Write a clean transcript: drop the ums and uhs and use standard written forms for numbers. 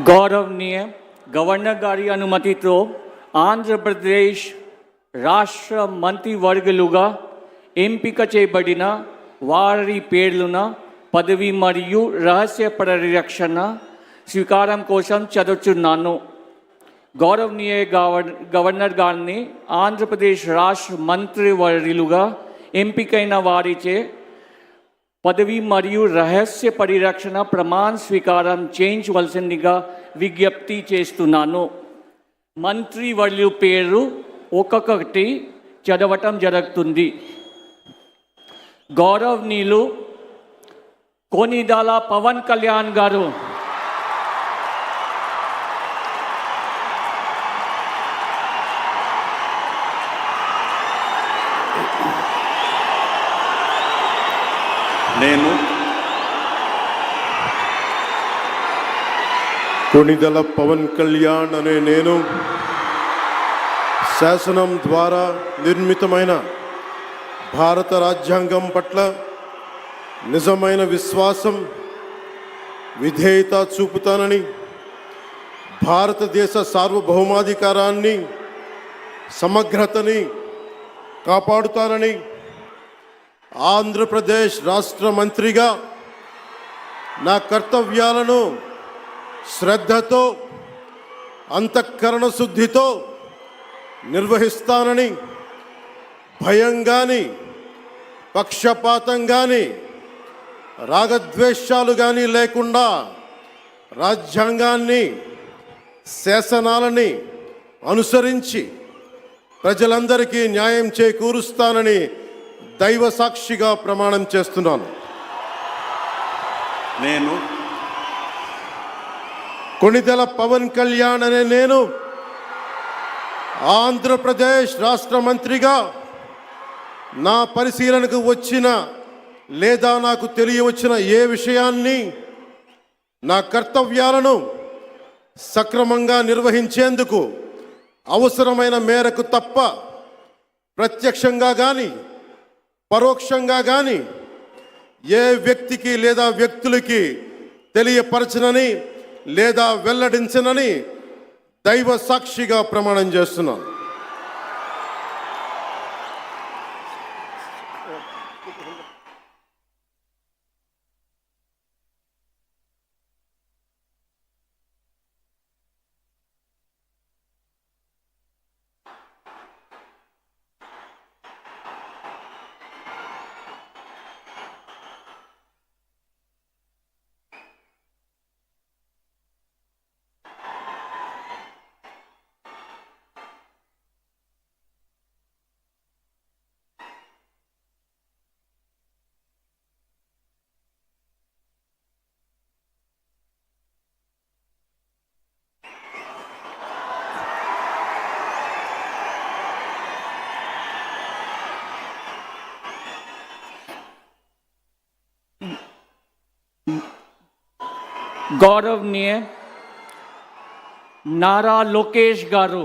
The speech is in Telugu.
గౌరవనీయ గవర్నర్ గారి అనుమతితో ఆంధ్రప్రదేశ్ రాష్ట్ర మంత్రివర్గులుగా ఎంపిక చేయబడిన వారి పేర్లున పదవి మరియు రహస్య పరిరక్షణ స్వీకారం కోసం చదువుతున్నాను. గౌరవనీయ గవర్నర్ గారిని ఆంధ్రప్రదేశ్ రాష్ట్ర మంత్రివర్యులుగా ఎంపికైన వారిచే పదవి మరియు రహస్య పరిరక్షణ ప్రమాణ స్వీకారం చేయించవలసిందిగా విజ్ఞప్తి చేస్తున్నాను. మంత్రివర్యుల పేరు ఒక్కొక్కటి చదవటం జరుగుతుంది. గౌరవనీయులు కొనిదెల పవన్ కళ్యాణ్ గారు, నేను కొనిదెల పవన్ కళ్యాణ్ అనే నేను శాసనం ద్వారా నిర్మితమైన భారత రాజ్యాంగం పట్ల నిజమైన విశ్వాసం, విధేయత చూపుతానని, భారతదేశ సార్వభౌమాధికారాన్ని, సమగ్రతని కాపాడుతానని, ఆంధ్రప్రదేశ్ రాష్ట్ర మంత్రిగా నా కర్తవ్యాలను శ్రద్ధతో, అంతఃకరణ శుద్ధితో నిర్వహిస్తానని, భయం కానీ, పక్షపాతం కానీ, రాగద్వేషాలు కానీ లేకుండా రాజ్యాంగాన్ని, శాసనాలని అనుసరించి ప్రజలందరికీ న్యాయం చేకూరుస్తానని దైవ సాక్షిగా ప్రమాణం చేస్తున్నాను. నేను కొనిదెల పవన్ కళ్యాణ్ అనే నేను ఆంధ్రప్రదేశ్ రాష్ట్ర మంత్రిగా నా పరిశీలనకు వచ్చిన లేదా నాకు తెలియవచ్చిన ఏ విషయాన్ని, నా కర్తవ్యాలను సక్రమంగా నిర్వహించేందుకు అవసరమైన మేరకు తప్ప ప్రత్యక్షంగా కానీ పరోక్షంగా కానీ ఏ వ్యక్తికి లేదా వ్యక్తులకి తెలియపరచనని లేదా వెల్లడించనని దైవ సాక్షిగా ప్రమాణం చేస్తున్నాను. గౌరవనీయ నారా లోకేష్ గారు,